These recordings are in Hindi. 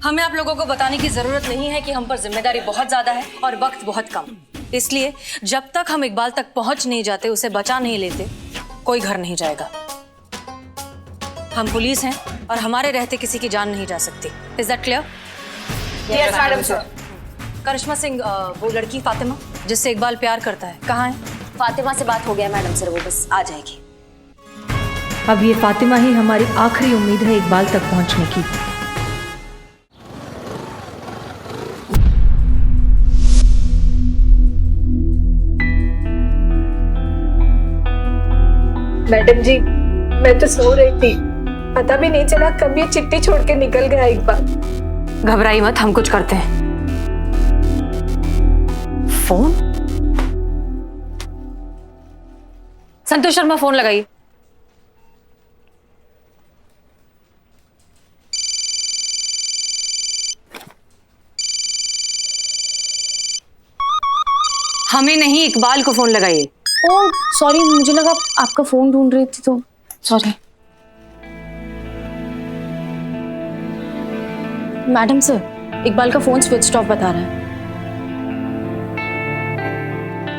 हमें आप लोगों को बताने की जरूरत नहीं है कि हम पर जिम्मेदारी बहुत ज्यादा है और वक्त बहुत कम। इसलिए जब तक हम इकबाल तक पहुंच नहीं जाते, उसे बचा नहीं लेते, कोई घर नहीं जाएगा। हम पुलिस हैं और हमारे रहते किसी की जान नहीं जा सकती। Is that clear? Yes madam sir. Karishma Singh, वो लड़की फातिमा जिससे इकबाल प्यार करता है, कहाँ है? फातिमा से बात हो गया मैडम सर, वो बस आ जाएगी। अब ये फातिमा ही हमारी आखिरी उम्मीद है इकबाल तक पहुंचने की। मैडम जी, मैं तो सो रही थी, पता भी नहीं चला कब ये चिट्ठी छोड़ के निकल गया इकबाल। घबराई मत, हम कुछ करते हैं। फोन? संतोष शर्मा, फोन लगाइए। हमें नहीं, इकबाल को फोन लगाइए। ओह सॉरी, मुझे लगा आपका फोन ढूंढ रही थी तो सॉरी। मैडम सर, इकबाल का फोन स्विच ऑफ बता रहा है।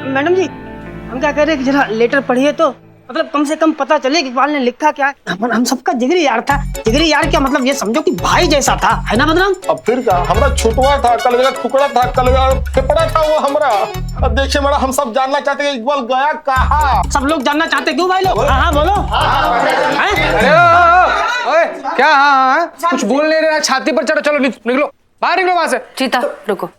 मैडम जी, हम क्या कह रहे हैं कि जरा लेटर पढ़िए तो मतलब कम से कम पता चले कि इकबाल ने लिखा क्या है। हम सबका जिगरी यार था। जिगरी यार क्या मतलब, ये समझो कि भाई जैसा था, है ना बदनाम? अब फिर क्या, हमरा छुटवा था, कल टुकड़ा था, कल फेफड़ा था वो हमरा। अब देखिए मैडम, हम सब जानना चाहते हैं इकबाल गया कहाँ। सब लोग जानना चाहते क्यों भाई लोग? हाँ बोलो। ओए क्या? हाँ कुछ बोल नहीं रहा, छाती पर चढ़ो, चलो निकलो बाहर, निकलो वहां से। चीता रुको,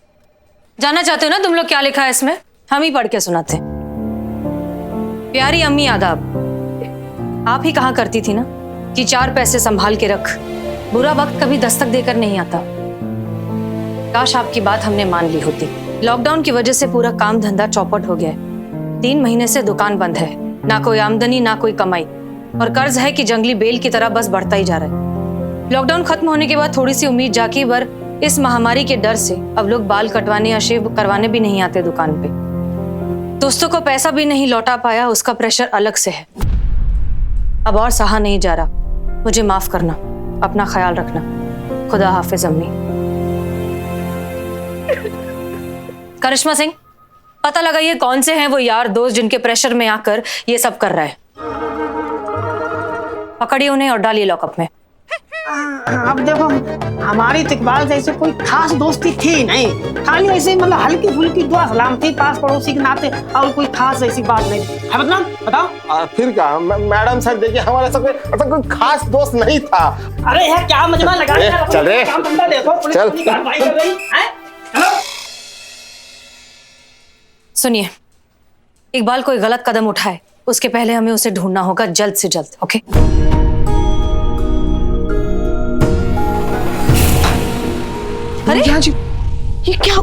जानना चाहते हो ना तुम लोग क्या लिखा है इसमें? हम ही पढ़ के सुनाते हैं। प्यारी अम्मी आदाब, आप ही कहा करती थी ना कि 4 पैसे संभाल के रख, बुरा वक्त कभी दस्तक देकर नहीं आता। काश आपकी बात हमने मान ली होती। लॉकडाउन की वजह से पूरा काम धंधा चौपट हो गया है। 3 महीने से दुकान बंद है, ना कोई आमदनी ना कोई कमाई, और कर्ज है कि जंगली बेल की तरह बस बढ़ता ही जा रहा है। लॉकडाउन खत्म होने के बाद थोड़ी सी उम्मीद जागी, पर इस महामारी के डर से अब लोग बाल कटवाने या शेव करवाने भी नहीं आते दुकान पे। दोस्तों को पैसा भी नहीं लौटा पाया, उसका प्रेशर अलग से है। अब और सहा नहीं जा रहा, मुझे माफ करना, अपना ख्याल रखना। खुदा हाफिज अम्मी। करिश्मा सिंह, पता लगाइए कौन से हैं वो यार दोस्त जिनके प्रेशर में आकर ये सब कर रहा है। पकड़िए उन्हें और डालिए लॉकअप में। अब देखो, हमारी इकबाल जैसे कोई खास दोस्ती थी नहीं, खाली ऐसे मतलब हल्की फुल्की दुआ सलाम थी पास पड़ोसी के नाते, और कोई खास ऐसी बात नहीं है। बदनाम बताओ। फिर क्या मैडम सर, देखिए हमारे ऐसा कोई खास दोस्त नहीं था। अरे यार क्या मजमा लगा रहा है? चल रे, देखो पुलिस चल। की कार्रवाई कर रही है। चलो सुनिए, इकबाल कोई गलत कदम उठाए उसके पहले हमें उसे ढूंढना होगा जल्द से जल्द। ओके? अरे जी, ये क्या?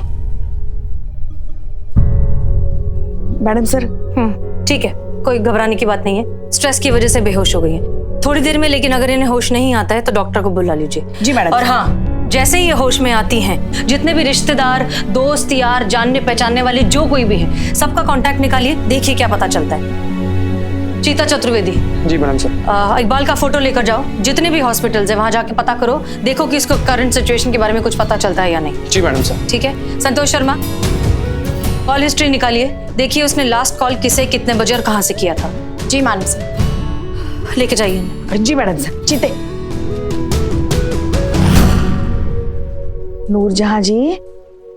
मैडम सर, ठीक है, कोई घबराने की बात नहीं है। स्ट्रेस की वजह से बेहोश हो गई है थोड़ी देर में, लेकिन अगर इन्हें होश नहीं आता है तो डॉक्टर को बुला लीजिए। जी मैडम। और हाँ, जैसे ही ये होश में आती हैं, जितने भी रिश्तेदार, दोस्त, यार, जानने पहचानने वाले जो कोई भी है, सबका कांटेक्ट निकालिए, देखिए क्या पता चलता है। चीता चतुर्वेदी। जी मैडम सर। इकबाल का फोटो लेकर जाओ, जितने भी हॉस्पिटल्स है वहां जाके पता करो, देखो कि इसको करंट सिचुएशन के बारे में कुछ पता चलता है या नहीं। जी मैडम सर। ठीक है। संतोष शर्मा, कॉल हिस्ट्री निकालिए, देखिए उसने लास्ट कॉल किसे, कितने बजे और कहां से किया था। जी मैडम सर। लेके जाइए। जी मैडम सर। चीते। नूरजहां जी।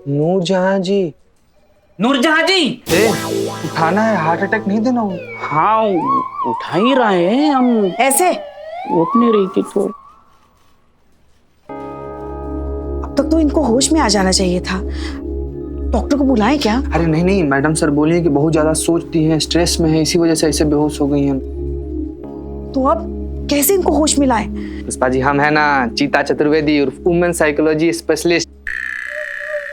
नूरजहां जी। नूरजहां जी, उठाना है, हार्ट अटैक नहीं देना हो। हाँ उठा ही रहे हैं हम। ऐसे उठ नहीं रही थी तो। अब तक तो इनको होश में आ जाना चाहिए था। डॉक्टर को बुलाएं क्या? अरे नहीं मैडम सर बोलिए कि बहुत ज्यादा सोचती हैं, स्ट्रेस में है, इसी वजह से ऐसे बेहोश हो गई हैं। तो अब कैसे इनको होश में लाएं? पुष्पा जी, हम है ना चीता चतुर्वेदी और वुमेन साइकोलॉजी स्पेशलिस्ट।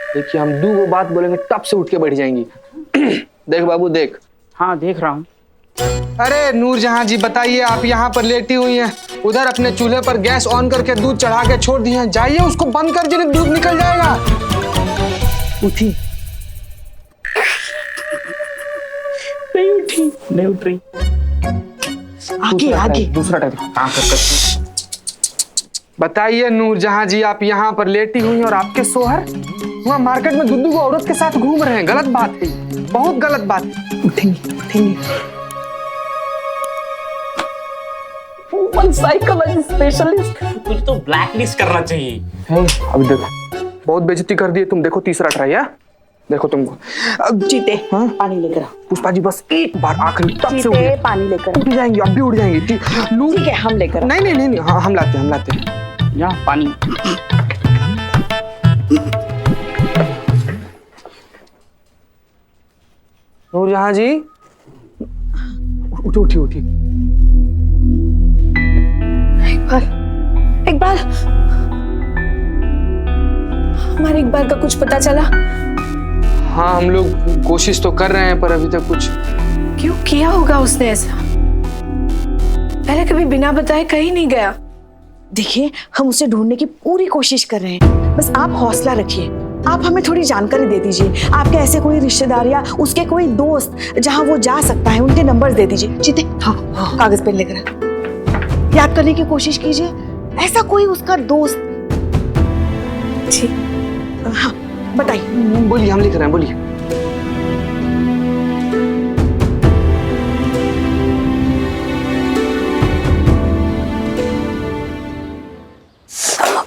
देखिए हम 2 बात बोलेंगे तब से उठ के बैठ जाएंगी। देख बाबू देख। हाँ देख रहा हूँ। अरे नूरजहां जी बताइए, आप यहाँ पर लेटी हुई हैं, उधर अपने चूल्हे पर गैस ऑन करके दूध चढ़ा के छोड़ दिए हैं, जाइए उसको बंद कर दीजिए, दूध निकल जाएगा। उठी। नहीं उठ रही। आगे आगे। दूसरा टाइप। हाँ कर। बताइए नूरजहां जी, आप यहाँ पर लेटी हुई हैं और आपके शोहर वहाँ मार्केट में दुद्दू को औरत के साथ घूम रहे हैं। गलत बात है, बहुत गलत बात है। उठेंगे उठेंगे। साइकोलॉजी स्पेशलिस्ट, तुझे तो ब्लैक लिस्ट करना चाहिए। अब देखो बहुत बेइज्जती कर दी है तुम। देखो तीसरा ट्राई है, देखो तुमको। जीते पानी लेकर आ। पुष्पा जी बस एक बार आखिरी टप से जीते पानी लेकर उठ जाएंगी, अब भी उठ जाएंगी। ठीक है, हम लेकर नहीं नहीं नहीं, हाँ हम लाते हैं यहाँ पानी। नूरजहां जी उठी उठी उठी। इकबाल, हमारे इकबाल का कुछ पता चला? हाँ हम लोग कोशिश तो कर रहे हैं पर अभी तक कुछ। क्यों किया होगा उसने ऐसा? पहले कभी बिना बताए कहीं नहीं गया। देखिए, हम उसे ढूंढने की पूरी कोशिश कर रहे हैं, बस आप हौसला रखिए। आप हमें थोड़ी जानकारी दे दीजिए। आपके ऐसे कोई रिश्तेदार या उसके कोई दोस्त जहां वो जा सकता है, उनके नंबर दे दीजिए। जीते, हाँ कागज पेन लेकर याद करने की कोशिश कीजिए। ऐसा कोई उसका दोस्त। ठीक, हाँ बताइए। बोलिए, हम लिख रहे हैं, बोलिए।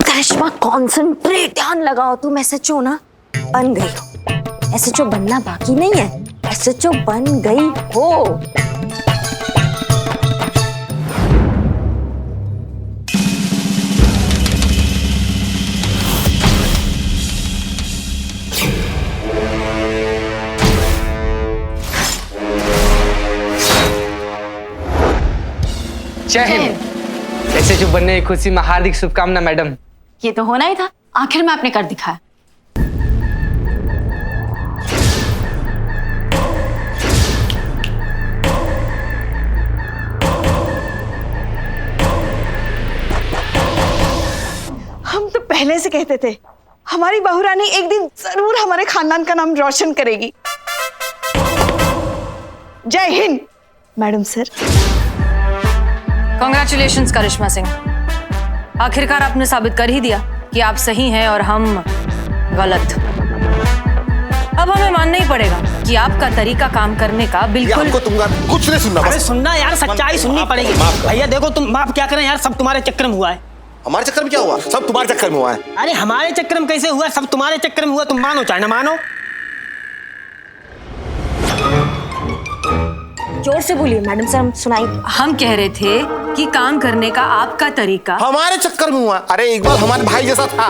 करिश्मा, कॉन्सेंट्रेट, ध्यान लगाओ। तुम एसएचओ ना बन गई हो। एसएचओ बनना बाकी नहीं है, एसएचओ बन गई हो। जय हिंद। एसएचओ बनने की खुशी में हार्दिक शुभकामना मैडम। ये तो होना ही था, आखिर में आपने कर दिखाया। हम तो पहले से कहते थे हमारी बहुरानी एक दिन जरूर हमारे खानदान का नाम रोशन करेगी। जय हिंद मैडम सर। कॉन्ग्रेचुलेशंस करिश्मा सिंह, आखिरकार आपने साबित कर ही दिया कि आप सही हैं और हम गलत। अब हमें मानना ही पड़ेगा कि आपका तरीका काम करने का बिल्कुल। हमको तुमका कुछ नहीं सुनना। अरे सुनना यार, सच्चाई सुननी पड़ेगी। भैया देखो, तुम माफ क्या करें यार, सब तुम्हारे चक्कर में हुआ है। हमारे चक्कर में क्या हुआ? सब तुम्हारे चक्कर में हुआ है। अरे हमारे चक्कर में कैसे हुआ? सब तुम्हारे चक्कर में हुआ। तुम मानो चाहे ना मानो। जोर से बोलिए मैडम सर, हम सुनाई। हम कह रहे थे कि काम करने का आपका तरीका हमारे चक्कर में हुआ। अरे इकबाल हमारे भाई जैसा था।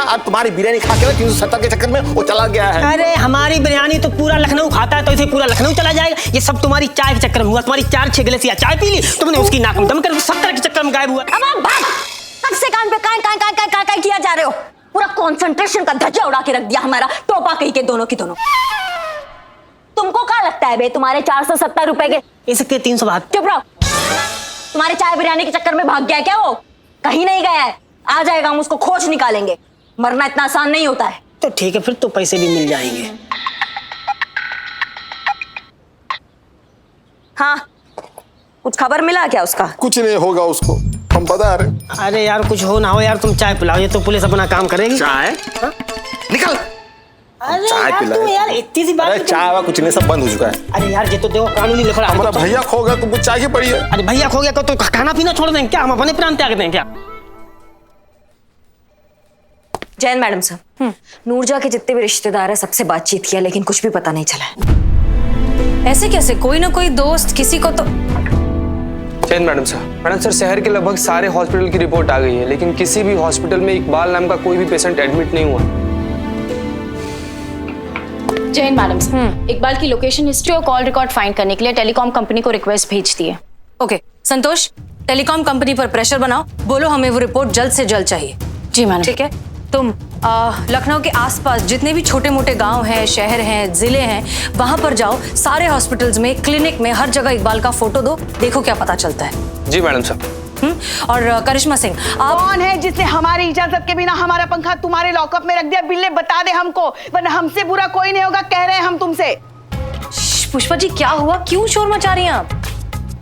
अब तुम्हारी बिरयानी खा के 370 के चक्कर में वो चला गया है। अरे हमारी बिरयानी तो पूरा लखनऊ खाता है, तो इसे पूरा लखनऊ चला जाएगा। ये सब तुम्हारी चाय के चक्कर में हुआ। तुम्हारी 4-6 गिलास चाय पी ली, तुमने उसकी नाक में दम कर 70 के चक्कर में गायब हुआ। अब आप बात कब से कान पे काय किया जा रहे हो? पूरा कंसंट्रेशन का धज्जा उड़ा के रख दिया हमारा, टोपा कहीं के दोनों की दोनों। तुमको क्या लगता है बे, तुम्हारे 470 रुपए के इसके 300 बात। चुप रहो। तुम्हारे चाय बिरयानी के चक्कर में भाग गया क्या? वो कहीं नहीं गया है, आ जाएगा, हम उसको खोज निकालेंगे। मरना इतना आसान नहीं होता है। तो ठीक है, फिर तो पैसे भी मिल जाएंगे। हाँ, कुछ खबर मिला क्या उसका? कुछ नहीं होगा उसको, हम बता रहे। अरे यार कुछ हो ना हो यार, तुम चाय पिलाओ, ये तो पुलिस अपना काम करेगी। चाय निकल। अरे चाय यार पिलाए। तुम यार इतनी सी बात। अरे चाय वा कुछ नहीं, सब बंद हो चुका है। अरे यार ये तो देखो कानूनी लिखा है। हमारा भैया खो गया, तुमको चाय की पड़ी है। अरे भैया खो गया तो खाना पीना छोड़ देंगे क्या? हम अपने प्राण त्याग दें क्या? जैन मैडम साहब, नूरजहां के जितने भी रिश्तेदार है सबसे बातचीत किया, लेकिन कुछ भी पता नहीं चला है। ऐसे कैसे? कोई ना कोई दोस्त किसी को तो। जैन मैडम सर, शहर के लगभग सारे हॉस्पिटल की रिपोर्ट आ गई है, लेकिन किसी भी हॉस्पिटल में इकबाल नाम का कोई भी पेशेंट एडमिट नहीं हुआ। जैन मैडम, इकबाल की लोकेशन हिस्ट्री और कॉल रिकॉर्ड फाइंड करने के लिए टेलीकॉम कंपनी को रिक्वेस्ट भेज दी है। ओके संतोष, टेलीकॉम कंपनी पर प्रेशर बनाओ, बोलो हमें वो रिपोर्ट जल्द से जल्द चाहिए। जी मैडम। ठीक है, तुम लखनऊ के आसपास जितने भी छोटे मोटे गांव हैं, शहर हैं, जिले हैं, वहां पर जाओ। सारे हॉस्पिटल्स में, क्लिनिक में, हर जगह इकबाल का फोटो दो, देखो क्या पता चलता है। जी मैडम साहब। और करिश्मा सिंह, आप कौन है जिसने हमारी इजाजत के बिना हमारा पंखा तुम्हारे लॉकअप में रख दिया? बिल्ले बता दे हमको, वरना हमसे बुरा कोई नहीं होगा, कह रहे हैं हम तुमसे। पुष्पा जी क्या हुआ? क्यों शोर मचा रही हैं आप?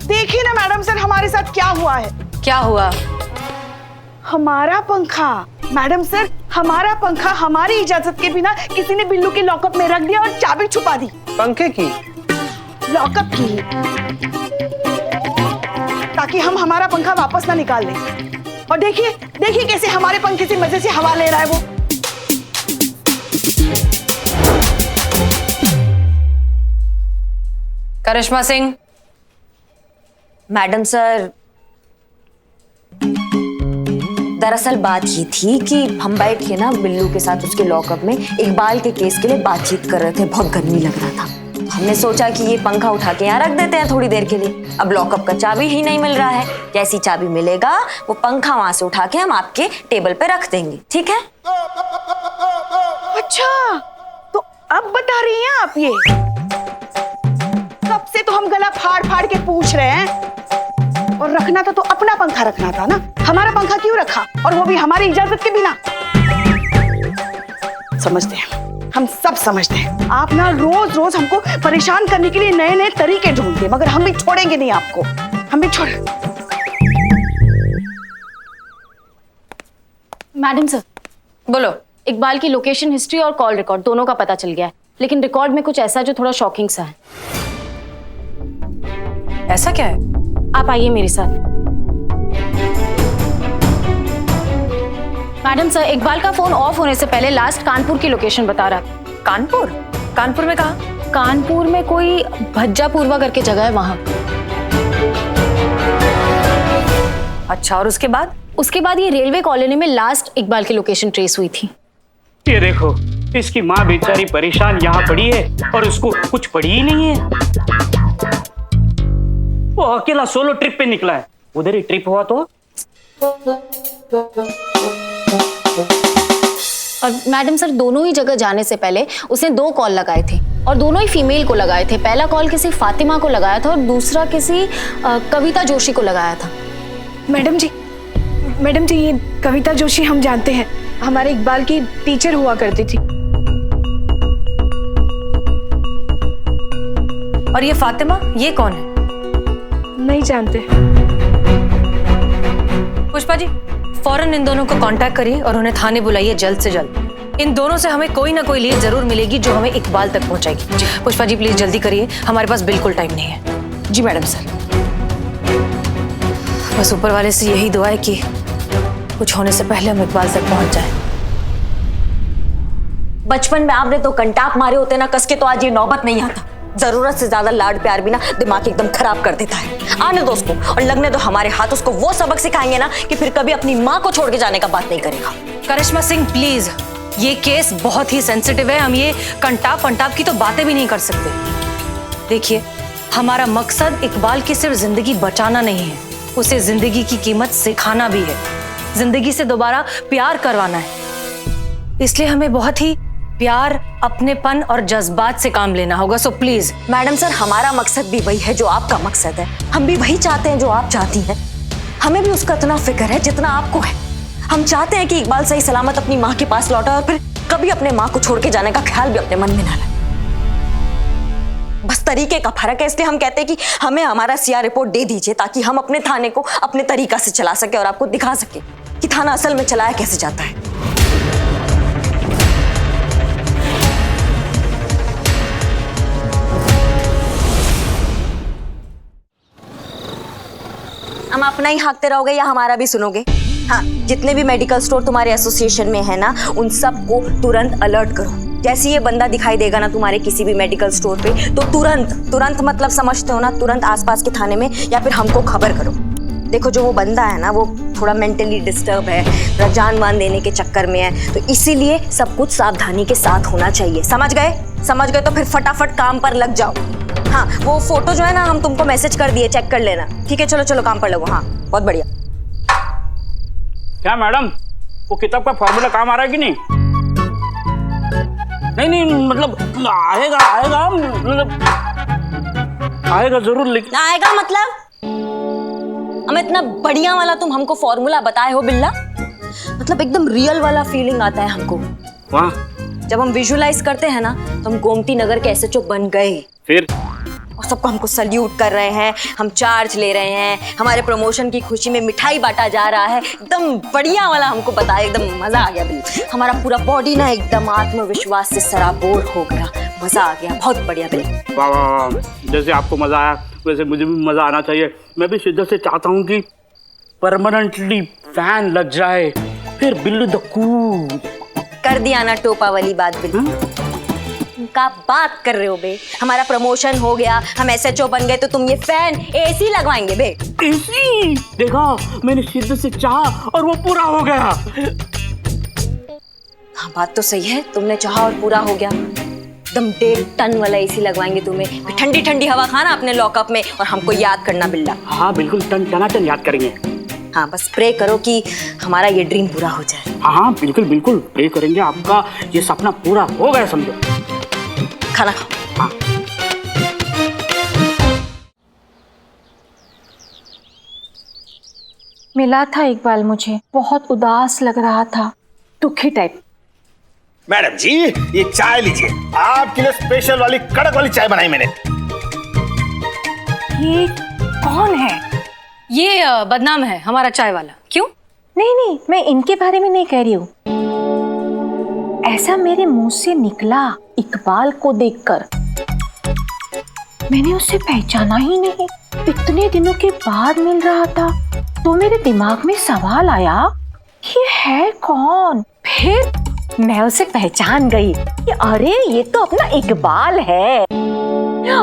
देखिए ना मैडम सर, हमारे साथ क्या हुआ है। क्या हुआ? हमारा पंखा मैडम सर, हमारा पंखा हमारी इजाजत के बिना किसी ने बिल्लू के लॉकअप में रख दिया और चाबी छुपा दी। पंखे की? लॉकअप की, ताकि हम हमारा पंखा वापस ना निकाल लें। और देखिए देखिए कैसे हमारे पंखे से मजे से हवा ले रहा है वो। करिश्मा सिंह। मैडम सर, दरअसल बात ये थी कि हम बैठ के ना बिल्लू के साथ उसके लॉकअप में इकबाल के केस के लिए बातचीत कर रहे थे। बहुत गर्मी लग रहा था, हमने सोचा कि ये पंखा उठा के यहाँ रख देते हैं थोड़ी देर के लिए। अब लॉकअप का चाबी ही नहीं मिल रहा है, जैसी चाबी मिलेगा वो पंखा वहां से उठा के हम आपके टेबल पे रख देंगे, ठीक है? अच्छा, तो अब बता रही हैं आप ये? कब से तो हम गला फाड़ फाड़ के पूछ रहे हैं। और रखना था तो अपना पंखा रखना था ना, हमारा पंखा क्यों रखा, और वो भी हमारी इजाजत के बिना। समझते हैं, हम सब समझते हैं। आप ना रोज रोज हमको परेशान करने के लिए नए नए तरीके ढूंढते, मगर हम भी छोड़ेंगे नहीं आपको, हम भी छोड़। मैडम सर, बोलो। इकबाल की लोकेशन हिस्ट्री और कॉल रिकॉर्ड दोनों का पता चल गया है, लेकिन रिकॉर्ड में कुछ ऐसा जो थोड़ा शॉकिंग सा है। ऐसा क्या है? आप आइए मेरे साथ। मैडम सर, इकबाल का फोन ऑफ होने से पहले लास्ट कानपुर की लोकेशन बता रहा है। कानपुर? कानपुर में कहाँ? कानपुर में कोई भज्जापूर्वा करके जगह है वहां। अच्छा, और उसके बाद? उसके बाद ये रेलवे कॉलोनी में लास्ट इकबाल की लोकेशन ट्रेस हुई थी। ये देखो, इसकी माँ बेचारी परेशान यहाँ पड़ी है और उसको कुछ पड़ी ही नहीं है। वो अकेला सोलो ट्रिप पे निकला है, उधर ही ट्रिप हुआ तो। और मैडम सर, दोनों ही जगह जाने से पहले उसने 2 कॉल लगाए थे और दोनों ही फीमेल को लगाए थे। पहला कॉल किसी फातिमा को लगाया था और दूसरा किसी कविता जोशी को लगाया था। मैडम जी ये कविता जोशी हम जानते हैं, हमारे इकबाल की टीचर हुआ करती थी। और ये फातिमा, ये कौन है? नहीं जानते। पुष्पा जी, फौरन इन दोनों को कांटेक्ट करिए और उन्हें थाने बुलाइए जल्द से जल्द। इन दोनों से हमें कोई ना कोई लीड जरूर मिलेगी जो हमें इकबाल तक पहुंचाएगी। पुष्पा जी प्लीज जल्दी करिए, हमारे पास बिल्कुल टाइम नहीं है। जी मैडम सर। बस ऊपर वाले से यही दुआ है कि कुछ होने से पहले हम इकबाल तक पहुंच जाए। बचपन में आपने तो कंटाप मारे होते ना कस के, तो आज ये नौबत नहीं आता। जरूरत से ज्यादा लाड प्यार भी ना दिमाग एकदम खराब कर देता है। आने दो उसको, और लगने दो हमारे हाथ उसको वो सबक सिखाएंगे ना कि फिर कभी अपनी माँ को छोड़ के जाने का बात नहीं करेगा। करिश्मा सिंह प्लीज, ये केस बहुत ही सेंसिटिव है, हम ये कंटाप की तो बातें भी नहीं कर सकते। देखिए, हमारा मकसद इकबाल की सिर्फ जिंदगी बचाना नहीं है, उसे जिंदगी की कीमत सिखाना भी है, जिंदगी से दोबारा प्यार करवाना है। इसलिए हमें बहुत ही प्यार, अपनेपन और जज्बात से काम लेना होगा। So please. मैडम सर, हमारा मकसद भी वही है जो आपका मकसद है, हम भी वही चाहते हैं जो आप चाहती हैं। हमें भी उसका इतना फिक्र है जितना आपको है। हम चाहते हैं कि इकबाल सही सलामत अपनी माँ के पास लौटा और फिर कभी अपने माँ को छोड़ के जाने का ख्याल भी अपने मन में ना लाए। बस तरीके का फर्क है, इसलिए हम कहते हैं कि हमें हमारा सीआर रिपोर्ट दे दीजिए ताकि हम अपने थाने को अपने तरीका से चला सके और आपको दिखा सके कि थाना असल में चलाया कैसे जाता है। हम अपना ही हाँकते रहोगे या हमारा भी सुनोगे? हाँ, जितने भी मेडिकल स्टोर तुम्हारे एसोसिएशन में है ना, उन सबको तुरंत अलर्ट करो। जैसे ये बंदा दिखाई देगा ना तुम्हारे किसी भी मेडिकल स्टोर पे, तो तुरंत मतलब समझते हो ना, तुरंत आसपास के थाने में या फिर हमको खबर करो। देखो, जो वो बंदा है ना, वो थोड़ा मेंटली डिस्टर्ब है, थोड़ा जान मान देने के चक्कर में है, तो इसीलिए सब कुछ सावधानी के साथ होना चाहिए। समझ गए तो फिर फटाफट काम पर लग जाओ। हाँ, वो फोटो जो है ना हम तुमको मैसेज कर दिए, चेक कर लेना। ठीक है, चलो काम पर लगो। हाँ, बहुत बढ़िया। क्या मैडम, वो किताब का फॉर्मूला काम आ रहा है कि नहीं? नहीं मतलब आएगा मतलब आएगा जरूर, लेकिन आएगा मतलब हम इतना बढ़िया वाला तुम हमको फॉर्मूला बताए हो बिल्ला, मतलब एकदम रियल वाला फीलिंग आता है हमको। वाह, जब हम विजुअलाइज करते हैं ना, तो हम गोमती नगर के एसएचओ बन गए। फिर और सबको हमको सल्यूट कर रहे हैं, हम चार्ज ले रहे हैं, हमारे प्रमोशन की खुशी में मिठाई बांटा जा रहा है, एकदम बढ़िया वाला हमको बताया, एकदम मजा आ गया बिल्कुल। हमारा पूरा बॉडी ना एकदम आत्मविश्वास से सराबोर हो गया, मजा आ गया, बहुत बढ़िया बिल्कुल। वाह वाह वाह, जैसे आपको मजा आया वैसे मुझे भी मजा आना चाहिए। मैं भी शिद्दत से चाहता हूँ कि परमानेंटली फैन लग जाए, फिर बिल्लू द कूल। कर दिया ना टोपा वाली बात बिल्कुल। का बात कर रहे हो बे, हमारा प्रमोशन हो गया, हम SHO बन गए, तो तुम ये फैन AC लगवाएंगे बे? AC देखा, मैंने शिद्दत से चाहा और वो पूरा हो गया। हाँ बात तो सही है, तुमने चाहा और पूरा हो गया। एकदम 1.5 टन वाला AC लगवाएंगे तुम्हें, फिर ठंडी ठंडी हवा खाना अपने लॉकअप में और हमको याद करना बिल्ला। हाँ बिल्कुल, टन याद करेंगे। हाँ बस प्रे करो कि हमारा ये ड्रीम पूरा हो जाए। हाँ बिल्कुल बिल्कुल प्रे करेंगे, आपका ये सपना पूरा हो गया समझो। खाना खाओ। हाँ। मिला था इकबाल, मुझे बहुत उदास लग रहा था, दुखी टाइप। मैडम जी ये चाय लीजिए, आपके लिए स्पेशल वाली कड़क वाली चाय बनाई मैंने। ये कौन है? ये बदनाम है हमारा चाय वाला। क्यों? नहीं, मैं इनके बारे में नहीं कह रही हूँ। ऐसा मेरे मुंह से निकला इकबाल को देखकर, मैंने उसे पहचाना ही नहीं। इतने दिनों के बाद मिल रहा था तो मेरे दिमाग में सवाल आया, ये है कौन? फिर मैं उसे पहचान गई कि अरे ये तो अपना इकबाल है,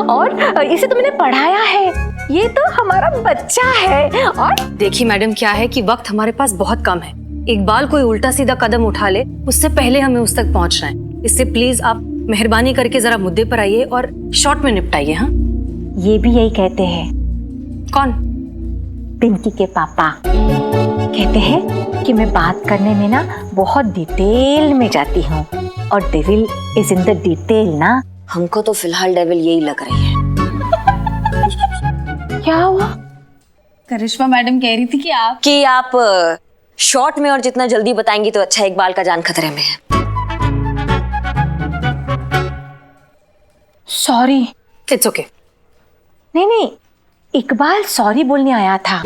और इसे तो मैंने पढ़ाया है, ये तो हमारा बच्चा है। और देखिए मैडम, क्या है कि वक्त हमारे पास बहुत कम है। इकबाल कोई उल्टा सीधा कदम उठा ले उससे पहले हमें उस तक पहुंचना है। इससे प्लीज आप मेहरबानी करके जरा मुद्दे पर आइए और शॉर्ट में निपटाइए। हाँ, ये भी यही कहते हैं। कौन? पिंकी के पापा कहते हैं कि मैं बात करने में ना बहुत डिटेल में जाती हूँ, और devil is in the detail ना। हमको तो फिलहाल डेविल यही लग रही है। क्या हुआ? करिश्मा मैडम कह रही थी कि आप शॉर्ट में और जितना जल्दी बताएंगी तो अच्छा, इकबाल का जान खतरे में है। सॉरी। It's okay. नहीं, इकबाल सॉरी बोलने आया था।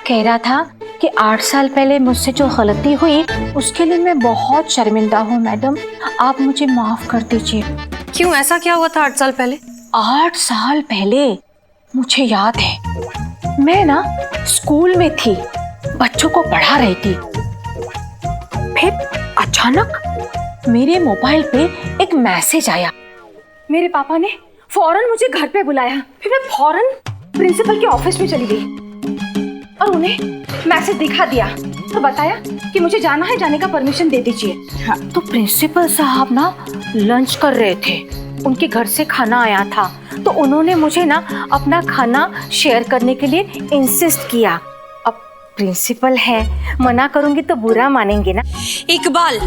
कह रहा था कि 8 साल पहले मुझसे जो गलती हुई उसके लिए मैं बहुत शर्मिंदा हूँ मैडम, आप मुझे माफ कर दीजिए। क्यों, ऐसा क्या हुआ था 8 साल पहले? 8 साल पहले मुझे याद है, मैं ना स्कूल में थी, बच्चों को पढ़ा रही थी। फिर अचानक मेरे मोबाइल पे एक मैसेज आया। मेरे पापा ने फौरन मुझे घर पे बुलाया। फिर मैं फौरन प्रिंसिपल के ऑफिस में चली गई और उन्हें मैसेज दिखा दिया तो बताया कि मुझे जाना है, जाने का परमिशन दे दीजिए। हाँ, तो प्रिंसिपल साहब ना लंच कर रहे थे, उनके घर से खाना आया था, तो उन्होंने मुझे ना अपना खाना शेयर करने के लिए इंसिस्ट किया। अब प्रिंसिपल है, मना करूंगी तो बुरा मानेंगे ना। इकबाल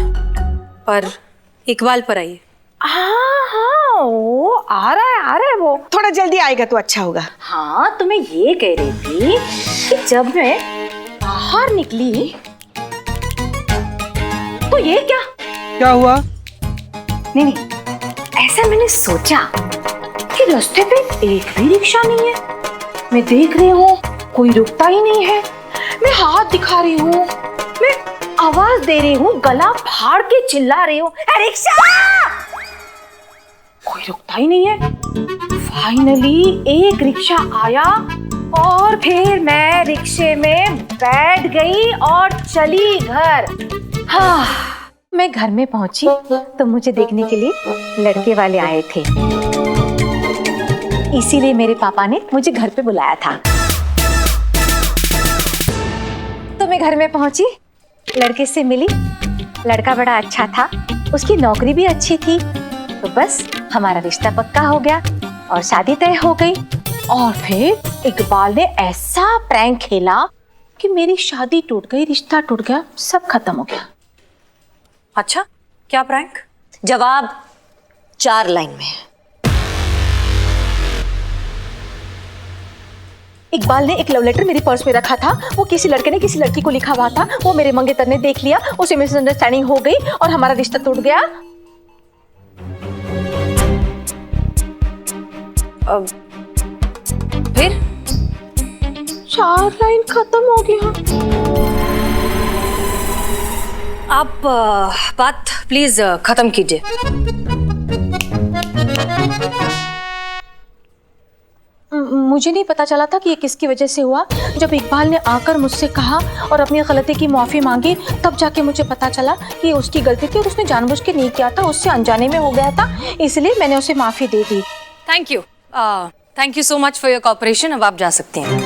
पर आइए। हाँ, वो आ रहा है वो। थोड़ा जल्दी आएगा तो अच्छा होगा। हाँ, तो मैं ये कह रही थी कि जब मैं बाहर निकली तो ये क्या हुआ? नहीं, ऐसा मैंने सोचा कि रास्ते पे एक भी रिक्शा नहीं है। मैं देख रही हूँ कोई रुकता ही नहीं है। मैं हाथ दिखा रही हूँ, मैं आवाज दे रही हूँ, गला फाड़ के चिल्ला रही हूँ, रिक्शा! कोई रुकता ही नहीं है। फाइनली एक रिक्शा आया और फिर मैं रिक्शे में बैठ गई और चली घर। हाँ, मैं घर में पहुंची तो मुझे देखने के लिए लड़के वाले आए थे, इसीलिए मेरे पापा ने मुझे घर पे बुलाया था। तो मैं घर में पहुंची, लड़के से मिली, लड़का बड़ा अच्छा था, उसकी नौकरी भी अच्छी थी, तो बस हमारा रिश्ता पक्का हो गया और शादी तय हो गई। और फिर इकबाल ने ऐसा प्रैंक खेला कि मेरी शादी टूट गई, रिश्ता टूट गया, सब खत्म हो गया। अच्छा, क्या प्रैंक? जवाब 4 लाइन में है। इकबाल ने एक लव लेटर मेरे पर्स में रखा था, वो किसी लड़के ने किसी लड़की को लिखा हुआ था, वो मेरे मंगेतर ने देख लिया, उसे मिसअंडरस्टैंडिंग हो गई और हमारा रिश्ता टूट गया। फिर 4 लाइन खत्म हो गया। आप बात प्लीज खत्म कीजिए। मुझे नहीं पता चला था कि ये किसकी वजह से हुआ। जब इकबाल ने आकर मुझसे कहा और अपनी गलती की माफ़ी मांगी, तब जाके मुझे पता चला कि उसकी गलती थी और उसने जानबूझ के नहीं किया था, उससे अनजाने में हो गया था, इसलिए मैंने उसे माफ़ी दे दी। Thank you so much for your cooperation. अब आप जा सकती हैं।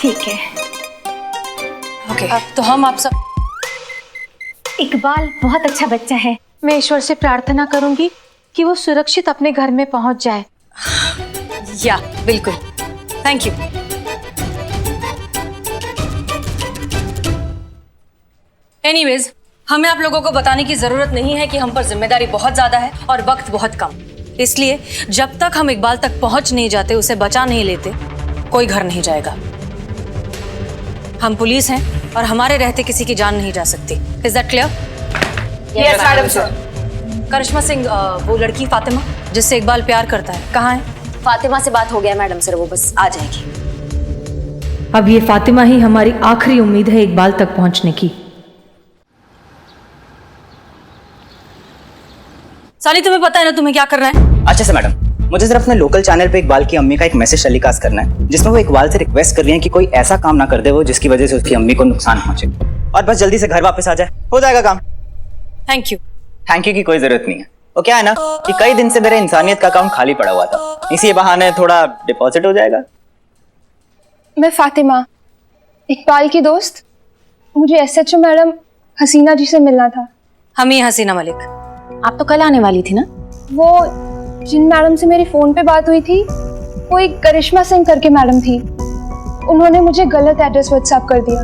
ठीक है। ओके, तो हम आप सब इकबाल बहुत अच्छा बच्चा है। मैं ईश्वर से प्रार्थना करूंगी कि वो सुरक्षित अपने घर में पहुंच जाए। या बिल्कुल, थैंक यू। एनीवेज, हमें आप लोगों को बताने की जरूरत नहीं है कि हम पर जिम्मेदारी बहुत ज्यादा है और वक्त बहुत कम। इसलिए जब तक हम इकबाल तक पहुंच नहीं जाते, उसे बचा नहीं लेते, कोई घर नहीं जाएगा। हम पुलिस हैं और हमारे रहते किसी की जान नहीं जा सकती। Is that clear? Yes madam sir. Karishma Singh, वो लड़की फातिमा जिससे इकबाल प्यार करता है, कहाँ है? फातिमा से बात हो गया मैडम सर, वो बस आ जाएगी। अब ये फातिमा ही हमारी आखिरी उम्मीद है इकबाल तक पहुंचने की। साली, तुम्हें पता है ना तुम्हें क्या करना है? अच्छा से मैडम, मुझे सिर्फ अपने लोकल चैनल पे इकबाल की अम्मी का एक मैसेज टेलीकास्ट करना है, जिसमें वो इकबाल से रिक्वेस्ट कर रही है कि कोई ऐसा काम ना कर दे वो जिसकी वजह से उसकी अम्मी को नुकसान पहुंचे, और बस जल्दी से घर वापस आ जाए, हो जाएगा काम। Thank you. थैंक यू की कोई जरूरत नहीं है। वो क्या है ना कि कई दिन से मेरे इंसानियत का अकाउंट खाली पड़ा हुआ था, इसी बहाने थोड़ा डिपॉजिट हो जाएगा। मैं फातिमा, इकबाल की दोस्त। मुझे एसएचओ मैडम हसीना जी से मिलना था। हम ही हसीना मलिक। आप तो कल आने वाली थी ना? वो जिन मैडम से मेरी फोन पे बात हुई थी, वो एक करिश्मा सिंह करके मैडम थी। उन्होंने मुझे गलत एड्रेस व्हाट्सएप कर दिया।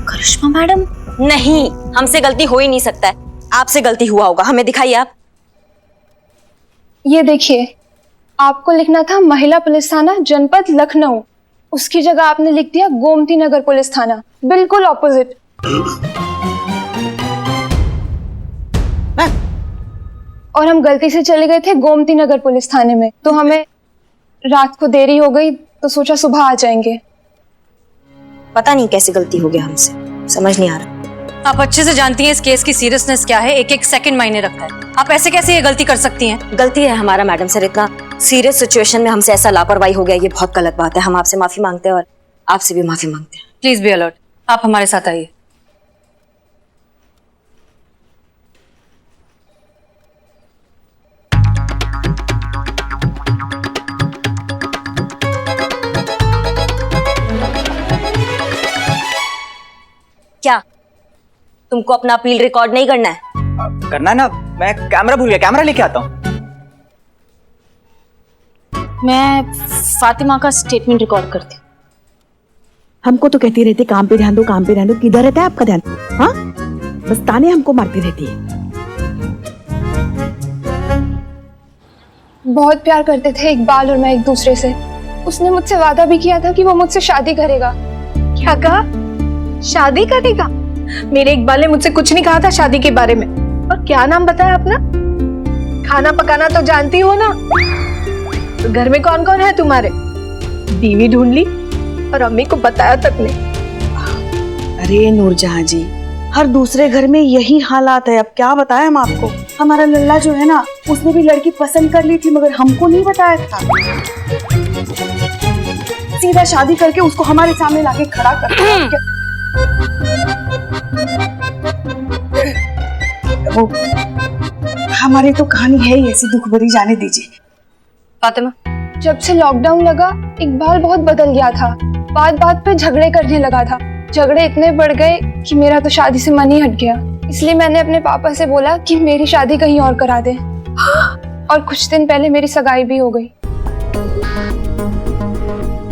करिश्मा मैडम? नहीं, हमसे गलती हो ही नहीं सकता है, आपसे गलती हुआ होगा। हमें दिखाइए आप। ये देखिए, आपको लिखना था महिला पुलिस थाना जनपद लखनऊ, उसकी जगह आपने लिख दिया गोमती नगर पुलिस थाना, बिल्कुल ऑपोजिट। और हम गलती से चले गए थे गोमती नगर पुलिस थाने में, तो हमें रात को देरी हो गई, तो सोचा सुबह आ जाएंगे। पता नहीं कैसी गलती हो गया हमसे, समझ नहीं आ रहा। आप अच्छे से जानती हैं इस केस की सीरियसनेस क्या है, एक एक सेकंड मायने रखता है। आप ऐसे कैसे ये गलती कर सकती हैं? गलती है हमारा मैडम सर, इतना सीरियस सिचुएशन में हमसे ऐसा लापरवाही हो गया, ये बहुत गलत बात है। हम आपसे माफी मांगते हैं और आपसे भी माफी मांगते हैं। Please be alert. आप हमारे साथ आइए। क्या तुमको अपना अपील रिकॉर्ड नहीं करना है? करना है ना, मैं कैमरा भूल गया, कैमरा लेके आता हूँ। मैं फातिमा का स्टेटमेंट रिकॉर्ड करती हूँ। हमको तो कहती रहती काम पे ध्यान दो, काम पे ध्यान दो। किधर रहता है आपका ध्यान? हाँ, बस ताने हमको मारती रहती है। बहुत प्यार करते थे इकबाल और मैं एक दूसरे से। उसने मुझसे वादा भी किया था कि वो मुझसे शादी करेगा। क्या कहा? शादी करेगा? मेरे इकबाल ने मुझसे कुछ नहीं कहा था शादी के बारे में। और क्या नाम बताया अपना? खाना पकाना तो जानती हो ना? तो घर में कौन कौन है तुम्हारे? बीवी ढूंढ ली और अम्मी को बताया तक नहीं। अरे नूरजहां जी, हर दूसरे घर में यही हालात है। अब क्या बताएं हम आपको? हमारा लल्ला जो है ना, उसने भी लड़की पसंद कर ली थी, मगर हमको नहीं बताया था। सीधा शादी करके उसको हमारे सामने लाके खड़ा कर दिया। वो हमारी तो कहानी है ही ऐसी दुख भरी, जाने दीजिए। फातिमा, जब से लॉकडाउन लगा, इकबाल बहुत बदल गया था। बात बात पे झगड़े करने लगा था। झगड़े इतने बढ़ गए कि मेरा तो शादी से मन ही हट गया। इसलिए मैंने अपने पापा से बोला कि मेरी शादी कहीं और करा दे। और कुछ दिन पहले मेरी सगाई भी हो गई।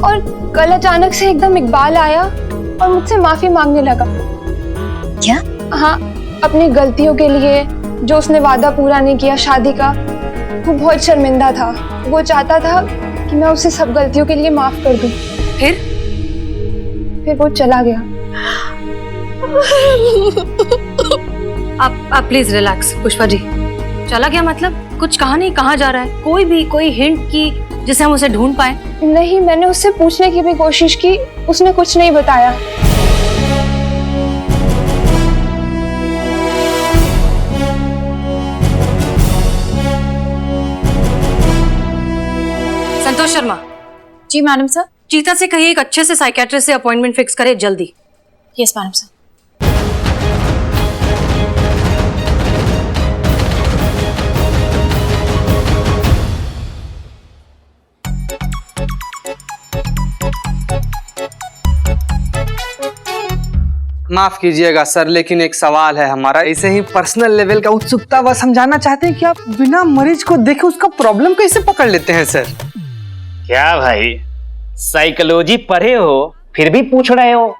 और कल अचानक से एकदम इकबाल आया और मुझसे माफी मांगने लगा। क्या? हाँ, अपनी गलतियों के लिए, जो उसने वादा पूरा नहीं किया शादी का। वो बहुत शर्मिंदा था। वो चाहता था कि मैं उसे सब गलतियों के लिए माफ कर दूं। फिर वो चला गया। आप प्लीज रिलैक्स पुष्पा जी। चला क्या मतलब? कुछ कहा नहीं, कहाँ जा रहा है? कोई हिंट की जिससे हम उसे ढूंढ पाए? नहीं, मैंने उससे पूछने की भी कोशिश की, उसने कुछ नहीं बताया। संतोष शर्मा, जी मैडम सर। चीता से कहिए एक अच्छे से साइकेट्रिस्ट से अपॉइंटमेंट फिक्स करे जल्दी। Yes madam sir. माफ कीजिएगा सर, लेकिन एक सवाल है हमारा, ऐसे ही पर्सनल लेवल का उत्सुकता, बस हम जानना चाहते हैं कि आप बिना मरीज को देखे उसका प्रॉब्लम कैसे पकड़ लेते हैं सर? क्या भाई, साइकोलॉजी पढ़े हो फिर भी पूछ रहे हो?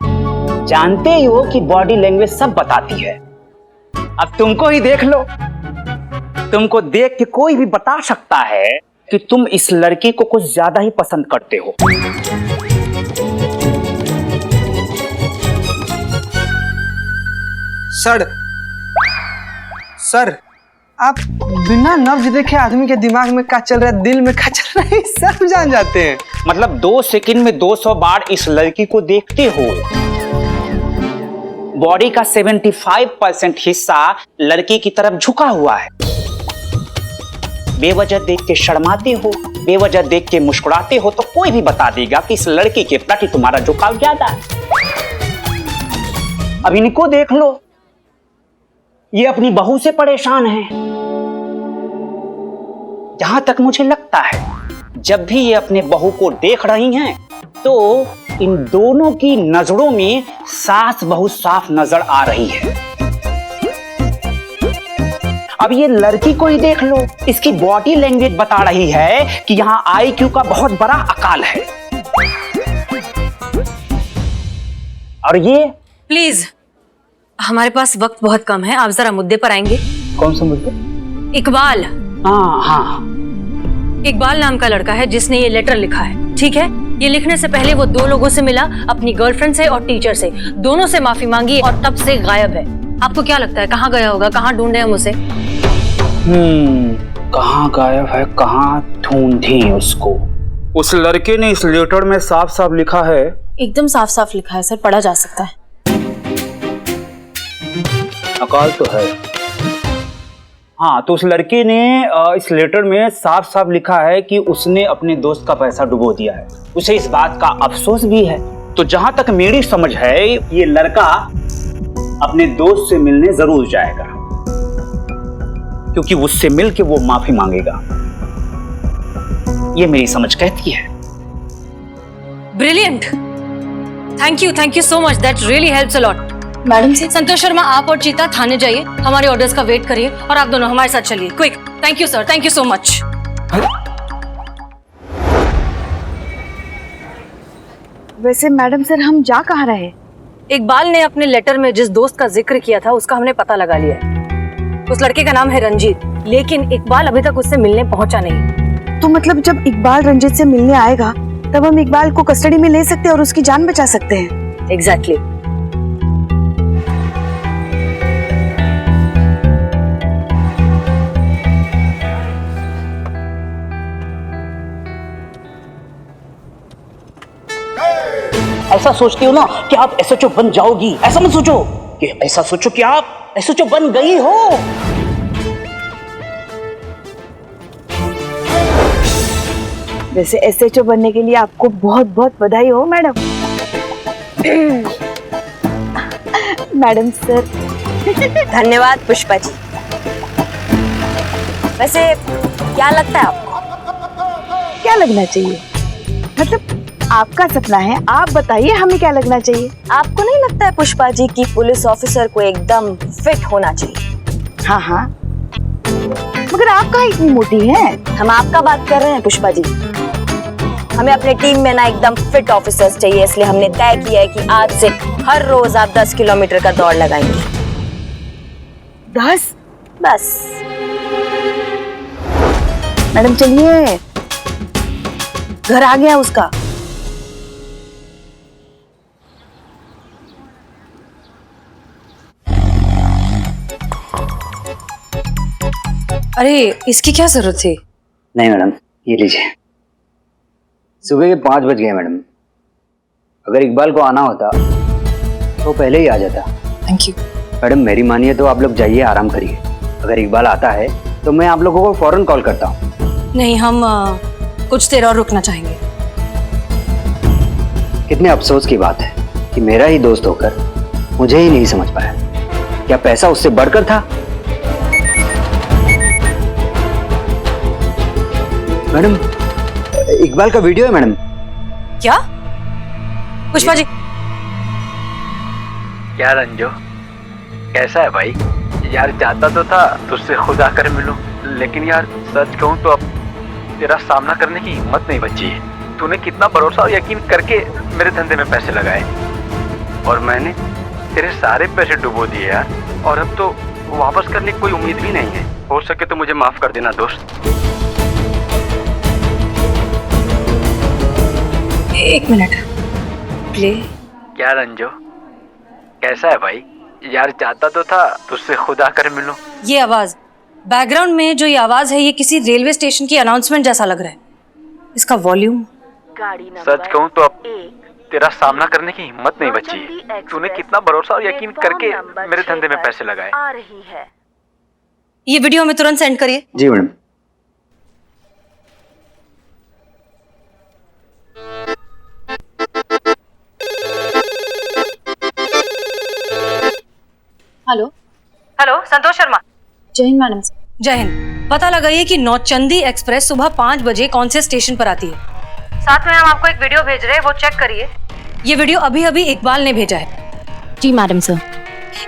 जानते ही हो कि बॉडी लैंग्वेज सब बताती है। अब तुमको ही देख लो, तुमको देख के कोई भी बता सकता है कि तुम इस लड़की को कुछ ज्यादा ही पसंद करते हो। सर आप बिना नब्ज देखे आदमी के दिमाग में क्या चल रहा है, दिल में क्या चल रहा है, सब जान जाते हैं। मतलब 2 सेकंड में 200 बार इस लड़की को देखते हो। बॉडी का 75% हिस्सा लड़की की तरफ झुका हुआ है। बेवजह देख के शर्माते हो, बेवजह देख के मुस्कुराते हो, तो कोई भी बता देगा कि इस लड़की के प्रति तुम्हारा झुकाव ज्यादा है। अब इनको देख लो, ये अपनी बहू से परेशान है। जहां तक मुझे लगता है, जब भी ये अपने बहू को देख रही हैं, तो इन दोनों की नजरों में सास बहू साफ नजर आ रही है। अब ये लड़की को ही देख लो, इसकी बॉडी लैंग्वेज बता रही है कि यहां IQ का बहुत बड़ा अकाल है। और ये प्लीज, हमारे पास वक्त बहुत कम है, आप जरा मुद्दे पर आएंगे? कौन सा मुद्दा? इकबाल। हाँ, इकबाल नाम का लड़का है जिसने ये लेटर लिखा है, ठीक है? ये लिखने से पहले वो 2 लोगों से मिला, अपनी गर्लफ्रेंड से और टीचर से, दोनों से माफी मांगी और तब से गायब है। आपको क्या लगता है कहाँ गया होगा, कहाँ ढूंढे हम उसे? कहाँ गायब है, कहाँ ढूंढी उसको? उस लड़के ने इस लेटर में साफ साफ लिखा है। एकदम साफ साफ लिखा है सर, पढ़ा जा सकता है। अकाल तो है। हाँ, तो उस लड़के ने इस लेटर में साफ साफ लिखा है कि उसने अपने दोस्त का पैसा डुबो दिया है। उसे इस बात का अफसोस भी है। तो जहां तक मेरी समझ है, ये लड़का अपने दोस्त से मिलने जरूर जाएगा, क्योंकि उससे मिलके वो माफी मांगेगा। ये मेरी समझ कहती है। Brilliant, thank you so much, that really helps a lot. Madam से संतोष शर्मा, आप और चीता थाने जाइए, हमारे ऑर्डर्स का वेट करिए और आप दोनों हमारे साथ चलिए, quick. Thank you sir, thank you so much. वैसे मैडम सर, हम जा कहाँ रहे? इकबाल ने अपने लेटर में जिस दोस्त का जिक्र किया था उसका हमने पता लगा लिया है। उस लड़के का नाम है रंजीत, लेकिन इकबाल अभी तक उससे मिलने पहुंचा नहीं। तो मतलब जब इकबाल रंजीत से मिलने आएगा तब हम इकबाल को कस्टडी में ले सकते हैं और उसकी जान बचा सकते हैं। एग्जैक्टली। ऐसा सोचती हो ना कि आप SHO बन जाओगी, ऐसा मत सोचो कि ऐसा सोचो कि आप SHO बन गई हो। वैसे SHO बनने के लिए आपको बहुत बहुत बधाई हो मैडम। Madam sir. धन्यवाद पुष्पा जी। वैसे क्या लगता है आपको? क्या लगना चाहिए? मतलब आपका सपना है, आप बताइए हमें क्या लगना चाहिए? आपको नहीं लगता है पुष्पा जी कि पुलिस ऑफिसर को एकदम फिट होना चाहिए? हाँ हाँ, मगर आप कहाँ इतनी मोटी हैं? हम आपका बात कर रहे हैं पुष्पा जी। हमें अपने टीम में ना एकदम फिट ऑफिसर्स चाहिए, इसलिए हमने तय किया है कि आज से हर रोज आप 10 किलोमीटर का दौड़ लगाएंगे। 10? बस। मैडम चलिए, घर आ गया उसका। अरे इसकी क्या जरूरत थी? नहीं मैडम, ये लीजिए। सुबह के 5 बज गए मैडम। अगर इकबाल को आना होता तो पहले ही आ जाता। Thank you. मैडम मेरी मानिए तो आप लोग जाइए, आराम करिए। अगर इकबाल आता है तो मैं आप लोगों को फौरन कॉल करता हूँ। नहीं, हम कुछ देर और रुकना चाहेंगे। कितने अफसोस की बात है कि मेरा ही दोस्त होकर मुझे ही नहीं समझ पाया। क्या पैसा उससे बढ़कर था? मैडम इकबाल का वीडियो है मैडम। क्या? पुष्पा जी। क्या रंजो, कैसा है भाई? यार चाहता तो था तुझसे खुद आकर मिलूं, लेकिन यार सच कहूं तो अब तेरा सामना करने की हिम्मत नहीं बची है। तूने कितना भरोसा और यकीन करके मेरे धंधे में पैसे लगाए और मैंने तेरे सारे पैसे डुबो दिए यार। और अब तो वापस करने की कोई उम्मीद भी नहीं है। हो सके तो मुझे माफ कर देना दोस्त। एक मिनट प्ले। क्या रंजो, कैसा है भाई? यार चाहता तो था तुझसे खुद आकर मिलूं। ये आवाज, बैकग्राउंड में जो ये आवाज है, ये किसी रेलवे स्टेशन की अनाउंसमेंट जैसा लग रहा है। इसका वॉल्यूम। सच कहूं तो अब तेरा सामना करने की हिम्मत नहीं बची है। तूने कितना भरोसा और यकीन करके मेरे धंधे में पैसे लगाए। ये वीडियो हमें तुरंत सेंड करिए। जी madam. Hello. Hello, Santosh Sharma. जय हिंद मैडम। जय हिंद। पता लगाइए कि नौचंदी एक्सप्रेस सुबह 5 बजे कौन से स्टेशन पर आती है। साथ में हम आपको एक वीडियो भेज रहे हैं, वो चेक करिए। ये वीडियो अभी अभी इकबाल ने भेजा है। जी मैडम सर।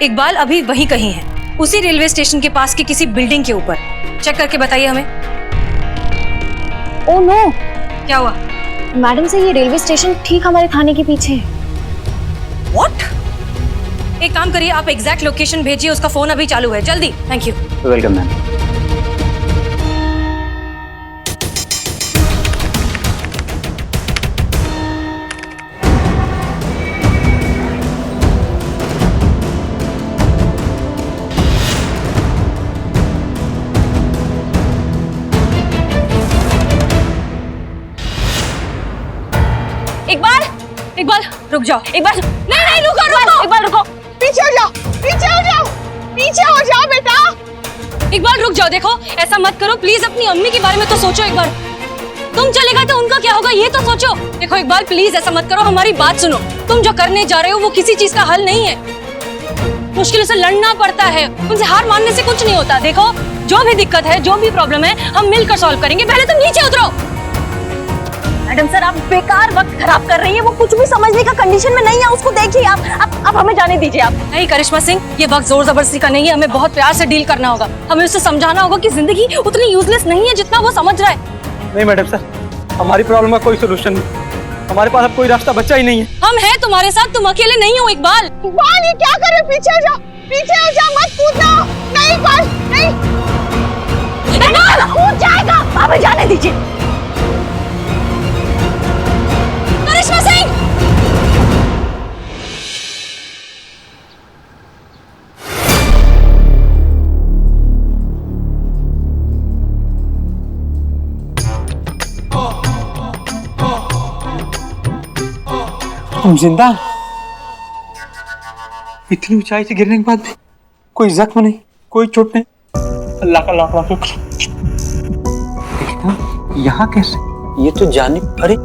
इकबाल अभी वहीं कहीं है, उसी रेलवे स्टेशन के पास की किसी बिल्डिंग के ऊपर। चेक करके बताइए हमें। Oh no. क्या हुआ? मैडम से ये रेलवे स्टेशन ठीक हमारे थाने के पीछे है। व्हाट? एक काम करिए, आप एग्जैक्ट लोकेशन भेजिए, उसका फोन अभी चालू है। जल्दी। Thank you. Welcome ma'am. Iqbal, Iqbal रुक जाओ। इकबाल, नहीं रुको रुको। इकबाल रुको। पीछे हो जाओ, पीछे हो जाओ, पीछे हो जाओ बेटा। इकबाल रुक जाओ। देखो ऐसा मत करो प्लीज, अपनी अम्मी के बारे में तो सोचो एक बार। तुम चले गए तो उनका क्या होगा ये तो सोचो। देखो इकबाल प्लीज ऐसा मत करो, हमारी बात सुनो। तुम जो करने जा रहे हो वो किसी चीज का हल नहीं है। मुश्किलों से लड़ना पड़ता है, उनसे हार मानने से कुछ नहीं होता। देखो जो भी दिक्कत है, जो भी प्रॉब्लम है, हम मिलकर सॉल्व करेंगे। पहले तुम नीचे उतरो। मैडम सर, आप बेकार वक्त खराब कर रही हैं। वो कुछ भी समझने का कंडीशन में नहीं है, उसको देखिए आप हमें जाने दीजिए आप। नहीं करिश्मा सिंह, ये वक्त जोर जबरदस्ती का नहीं है। हमें बहुत प्यार से डील करना होगा। हमें उससे समझाना होगा कि जिंदगी उतनी यूजलेस नहीं है जितना वो समझ रहा है। नहीं मैडम सर, हमारी प्रॉब्लम का कोई सोल्यूशन नहीं। हमारे पास अब कोई रास्ता बचा ही नहीं है। हम हैं तुम्हारे साथ, तुम अकेले नहीं हो। इकबाल, इकबाल ये क्या कर रहे हो? पीछे हो जाओ, पीछे हो जाओ, मत कूदना। नहीं इकबाल, नहीं। इकबाल कूद जाएगा, हमें जाने दीजिए। करिश्मा सिंह, तुम जिंदा? इतनी ऊंचाई से गिरने के बाद भी कोई जख्म नहीं, कोई चोट नहीं। अल्लाह का लाख लाख शुक्र। देखना यहाँ कैसे? ये तो जाने, अरे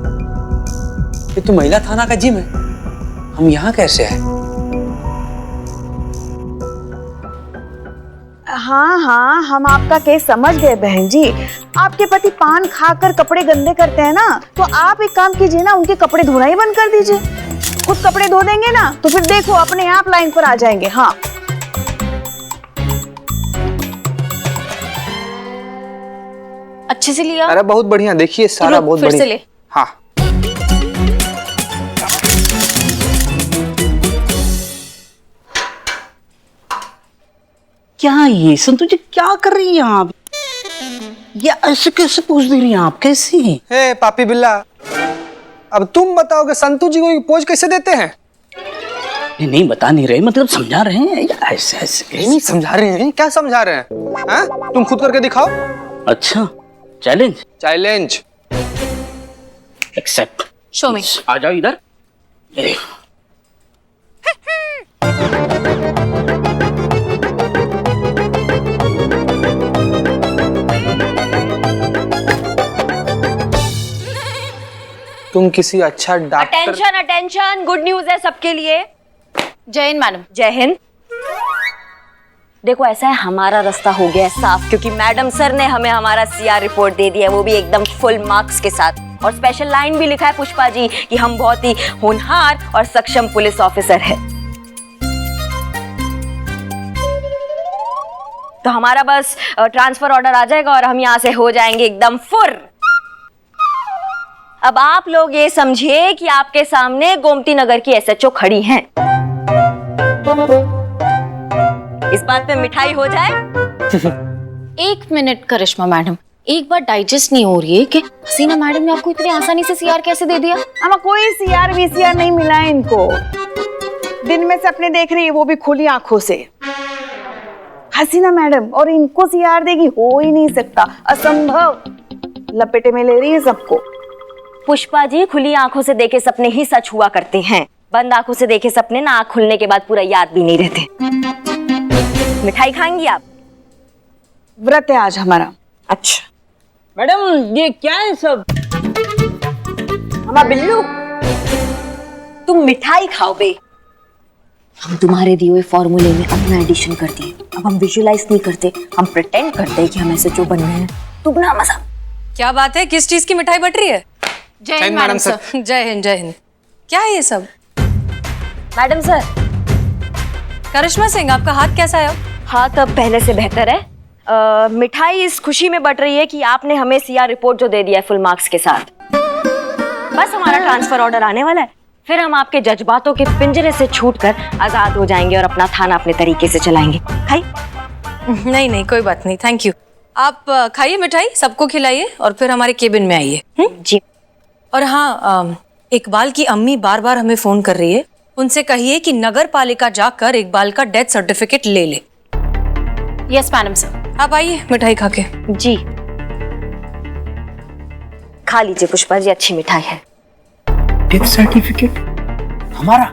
ये तो महिला थाना का जिम है। हम यहाँ कैसे आए? हाँ हाँ, हम आपका केस समझ गए बहन जी। आपके पति पान खाकर कपड़े गंदे करते हैं ना, तो आप एक काम कीजिए ना, उनके कपड़े धोना ही बंद कर दीजिए। खुद कपड़े धो देंगे ना तो फिर देखो अपने आप लाइन पर आ जाएंगे। हाँ अच्छे से लिया। अरे बहुत बढ़िया, देखिए सारा बहुत फिर से बढ़िया। ले। हाँ क्या ये संतु जी क्या कर रही हैं आप? ये ऐसे कैसे पूछ दे रही हैं आप? कैसे? हे पापी बिल्ला, अब तुम बताओ कि संतु जी को पोज कैसे देते हैं? नहीं बता नहीं रहे, मतलब समझा रहे हैं या ऐसे ऐसे नहीं समझा रहे हैं, क्या समझा रहे हैं? हाँ? तुम खुद करके दिखाओ। अच्छा challenge challenge accept. Show me. आ जाओ इधर। ये तुम किसी अच्छा doctor. Attention attention, good news है सबके लिए। जय हिंद मैडम। जय हिंद। देखो ऐसा है, हमारा रास्ता हो गया है साफ, क्योंकि मैडम सर ने हमें हमारा सीआर रिपोर्ट दे दिया है, वो भी एकदम फुल मार्क्स के साथ, और स्पेशल लाइन भी लिखा है पुष्पा जी कि हम बहुत ही होनहार और सक्षम पुलिस ऑफिसर है। तो हमारा बस ट्रांसफर ऑर्डर आ जाएगा और हम यहाँ से हो जाएंगे एकदम फुर। अब आप लोग ये समझिए कि आपके सामने गोमती नगर की एसएचओ खड़ी हैं। इस बात पे मिठाई हो जाए। एक मिनट करिश्मा मैडम, एक बार डाइजेस्ट नहीं हो रही है कि हसीना मैडम ने आपको इतनी आसानी से सीआर कैसे दे दिया? अम्मा कोई सीआर वीसीआर नहीं मिला है इनको। दिन में सपने देख रही है, वो भी खुली आंखों से। हसीना मैडम और इनको सीआर देगी, हो ही नहीं सकता, असंभव। लपेटे में ले रही है सबको। पुष्पा जी, खुली आंखों से देखे सपने ही सच हुआ करते हैं, बंद आंखों से देखे सपने ना आंख खुलने के बाद पूरा याद भी नहीं रहते। मिठाई खाएंगी आप? व्रत है आज हमारा। अच्छा मैडम ये क्या है सब? अम्मा बिल्लू, तुम मिठाई खाओ बे। हम तुम्हारे दिए हुए फॉर्मूले में अपना एडिशन कर दिए। अब हम विजुअलाइज नहीं करते, हम प्रिटेंड करते हैं कि हम एसएचओ बन रहे हैं। दुगना मजा। क्या बात है, किस चीज की मिठाई बट रही है? जय हिंद मैडम सर। जय हिंद जय हिंद। क्या है ये सब? Madam sir. करिश्मा सिंह, आपका हाथ कैसा है? हाथ अब पहले से बेहतर है। मिठाई इस खुशी में बट रही है कि आपने हमें सीआर रिपोर्ट जो दे दिया है फुल मार्क्स के साथ। बस हमारा ट्रांसफर ऑर्डर आने वाला है, फिर हम आपके जज्बातों के पिंजरे से छूटकर आजाद हो जाएंगे और अपना थाना अपने तरीके से चलाएंगे। खाई? नहीं नहीं कोई बात नहीं, थैंक यू। आप खाइए मिठाई, सबको खिलाइए और फिर हमारे केबिन में आइए। जी। और हाँ, इकबाल की अम्मी बार बार हमें फोन कर रही है, उनसे कहिए कि नगर पालिका जाकर इकबाल का डेथ सर्टिफिकेट ले ले। Yes madam sir. आप आइए मिठाई खा के। जी खा लीजिए पुष्पा जी, अच्छी मिठाई है। डेथ सर्टिफिकेट हमारा?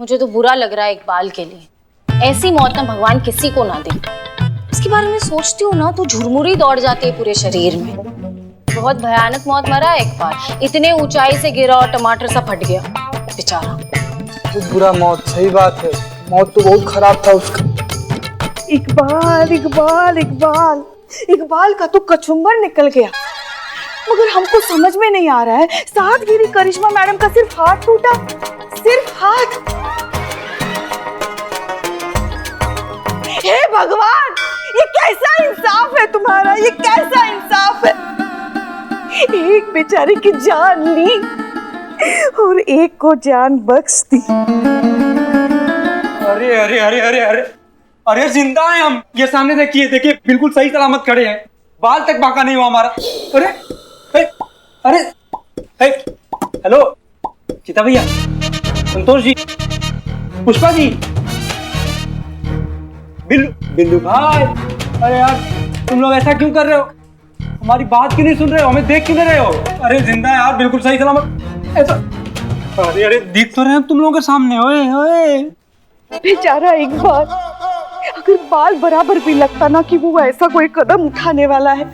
मुझे तो बुरा लग रहा है इकबाल के लिए। ऐसी मौत ना भगवान किसी को ना दे। इसके बारे में सोचती हूँ ना तो झुरमुरी दौड़ जाती है पूरे शरीर में। बहुत भयानक मौत मरा है इकबाल, इतने ऊंचाई से गिरा और टमाटर सा फट गया बेचारा। बहुत बुरा मौत, सही बात है, मौत तो बहुत खराब था उसका। इकबाल इकबाल इकबाल इकबाल का तो कचुम्बर निकल गया, मगर हमको समझ में नहीं आ रहा है, साथ गिरी करिश्मा मैडम का सिर्फ हाथ टूटा, सिर्फ हाथ। हे भगवान, ये कैसा इंसाफ है तुम्हारा, ये कैसा इंसाफ है? एक बेचारे की जान ली और एक को जान बख्श दी। अरे अरे अरे अरे अरे अरे जिंदा है हम। ये सामने देखिए देखिए, बिल्कुल सही सलामत खड़े हैं, बाल तक बांका नहीं हुआ हमारा। अरे अरे अरे हेलो चिता भैया, संतोष जी, पुष्पा जी, बिल्लू बिल्लू भाई। अरे यार तुम लोग ऐसा क्यों कर रहे हो? हमारी बात क्यों नहीं सुन रहे हो? हमें देख क्यों नहीं रहे हो? अरे जिंदा है यार, बिल्कुल सही सलामत। ऐसा अरे अरे दिख तो रहे हैं तुम लोगों के सामने। ओए ओए बेचारा इकबाल, अगर बाल बराबर भी लगता ना कि वो ऐसा कोई कदम उठाने वाला है,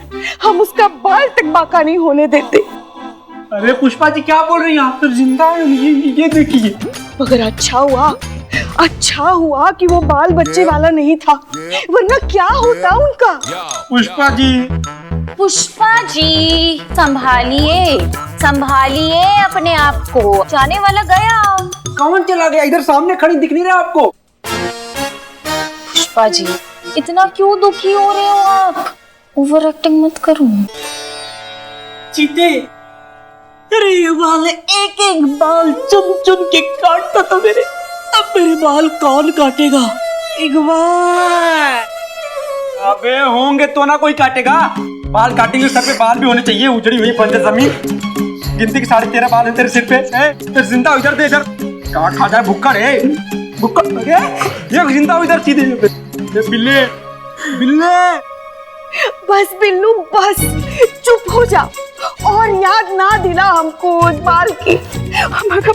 हम उसका बाल तक बाका नहीं होने देते। अरे पुष्पा जी क्या बोल रही हैं आप? तो जिंदा है, ये देखिए। मगर अच्छा हुआ कि वो बाल बच्चे वाला नहीं था, वरना क्या होता उनका। पुष्पा जी संभालिए संभालिए अपने आप को, जाने वाला गया। कौन चला गया? इधर सामने खड़ी दिख नहीं रहा आपको? पुष्पा जी इतना क्यों दुखी हो रहे हो आप? ओवर एक्टिंग मत करो। चीते, अरे ये बाल एक एक बाल चुन चुन के काटता था मेरे, अब मेरे बाल कौन काटेगा? इकबाल। अबे होंगे तो ना कोई काटेगा। बाल काटेंगे, सर पे बाल भी होने चाहिए, उजड़ी हुई बंजर जमीन। गिनती के 13.5 बाल है तेरे सिर पे। जिंदा इधर दे, इधर क्या खाता है भुक्कड़ है? भुक्कड़ अरे ये जिंदा हो इधर सीधे ये बिल्ले बिल्ले। बस बिल्लू बस, चुप हो जा और याद ना दिला हमको उस बाल की। हमारा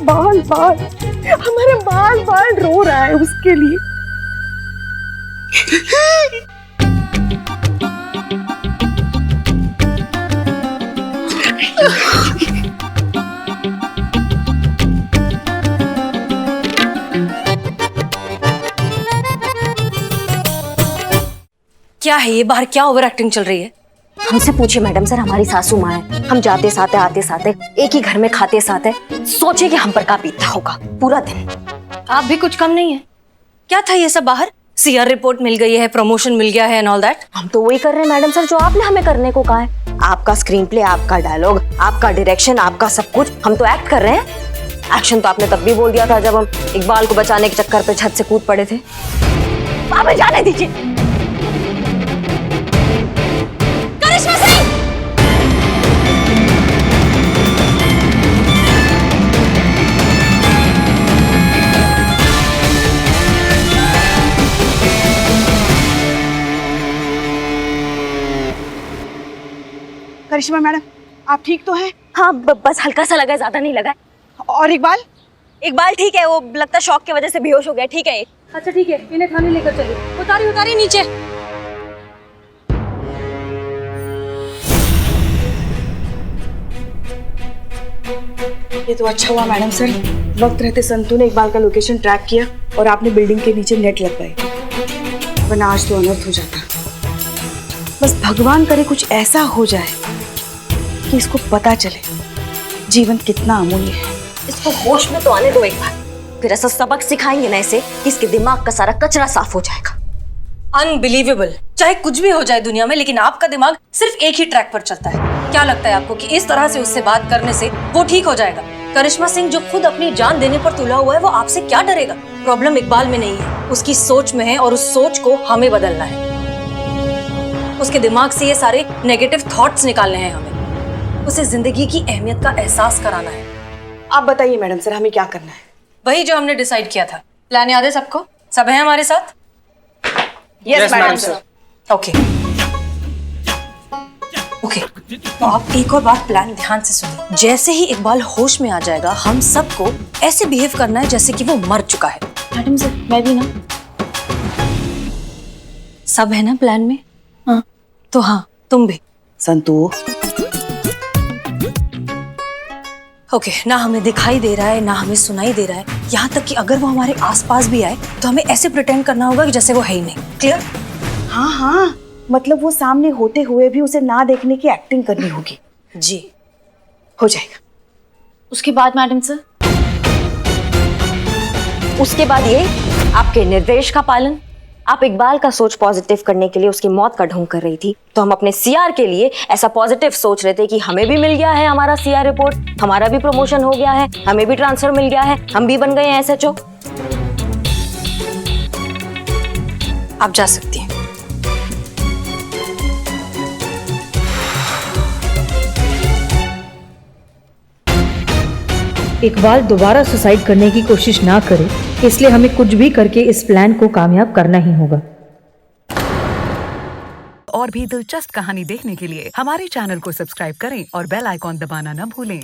बाल रो रहा है उसके लिए। क्या है ये, बाहर क्या ओवर एक्टिंग चल रही है? हमसे पूछिए मैडम सर, हमारी सासू माँ है, हम जाते साथे आते साथे एक ही घर में खाते साथे, सोचे कि हम पर का बीतता होगा पूरा दिन। आप भी कुछ कम नहीं है। क्या था ये सब बाहर? सीआर रिपोर्ट मिल गई है, प्रमोशन मिल गया है एंड ऑल दैट। हम तो वही कर रहे हैं मैडम सर जो आपने हमें करने को कहा है। आपका स्क्रीन प्ले, आपका डायलॉग, आपका डायरेक्शन, आपका सब कुछ, हम तो एक्ट कर रहे हैं। एक्शन तो आपने तब भी बोल दिया था जब हम इकबाल को बचाने के चक्कर पे छत से कूद पड़े थे। हमें जाने दीजिए। करिश्मा सिंह! करिश्मा मैडम, आप ठीक तो हैं? हाँ बस हल्का सा लगा, ज्यादा नहीं लगा। और इकबाल? इकबाल ठीक है, वो लगता शॉक की वजह से बेहोश हो गया। ठीक है। अच्छा ठीक है, इन्हें थाने लेकर चलिए। उतारी नीचे। ये तो अच्छा हुआ मैडम सर, वक्त रहते संतू ने इकबाल का लोकेशन ट्रैक किया और आपने बिल्डिंग के नीचे नेट लगवाई, वरना आज तो अनर्थ हो जाता। बस भगवान करे कुछ ऐसा हो जाए कि इसको पता चले जीवन कितना अमूल्य है। इसको होश में तो आने दो एक बार, फिर ऐसा सबक सिखाएंगे ना इसे कि इसके दिमाग का सारा कचरा साफ हो जाएगा। अनबिलीवेबल। चाहे कुछ भी हो जाए दुनिया में, लेकिन आपका दिमाग सिर्फ एक ही ट्रैक पर चलता है। क्या लगता है आपको कि इस तरह से उससे बात करने से वो ठीक हो जाएगा? करिश्मा सिंह जो खुद अपनी जान देने पर तुला हुआ है, वो आपसे क्या डरेगा? प्रॉब्लम इकबाल में नहीं है, उसकी सोच में है, और उस सोच को हमें बदलना है। उसके दिमाग से ये सारे नेगेटिव थॉट्स निकालने हैं हमें। उसे जिंदगी की अहमियत का एहसास कराना है। आप बताइए मैडम सर, हमें क्या करना है? वही जो हमने डिसाइड किया था। प्लान याद है सबको? सब है हमारे साथ? Yes madam sir. Okay okay, तो आप एक और बात प्लान ध्यान से सुनिए। जैसे ही इकबाल होश में आ जाएगा, हम सबको ऐसे बिहेव करना है जैसे कि वो मर चुका है। मैडम सर, मैं भी ना। सब है ना प्लान में? हाँ तो हाँ, तुम भी। संतू ओके, ना हमें दिखाई दे रहा है ना हमें सुनाई दे रहा है, यहाँ तक कि अगर वो हमारे आसपास भी आए तो हमें ऐसे प्रिटेंड करना होगा कि जैसे वो है ही नहीं। क्लियर? हाँ हाँ, मतलब वो सामने होते हुए भी उसे ना देखने की एक्टिंग करनी होगी। जी, हो जाएगा। उसके बाद मैडम सर? उसके बाद ये आपके निर्देश का पालन। आप इकबाल का सोच पॉजिटिव करने के लिए उसकी मौत का ढोंग कर रही थी, तो हम अपने सीआर के लिए ऐसा पॉजिटिव सोच रहे थे कि हमें भी मिल गया है हमारा सीआर रिपोर्ट, हमारा भी प्रमोशन हो गया है, हमें भी ट्रांसफर मिल गया है, हम भी बन गए हैं एसएचओ। आप जा सकती हैं। इकबाल दोबारा सुसाइड करने की कोशिश ना करे, इसलिए हमें कुछ भी करके इस प्लान को कामयाब करना ही होगा। और भी दिलचस्प कहानी देखने के लिए हमारे चैनल को सब्सक्राइब करें और बेल आइकॉन दबाना न भूलें।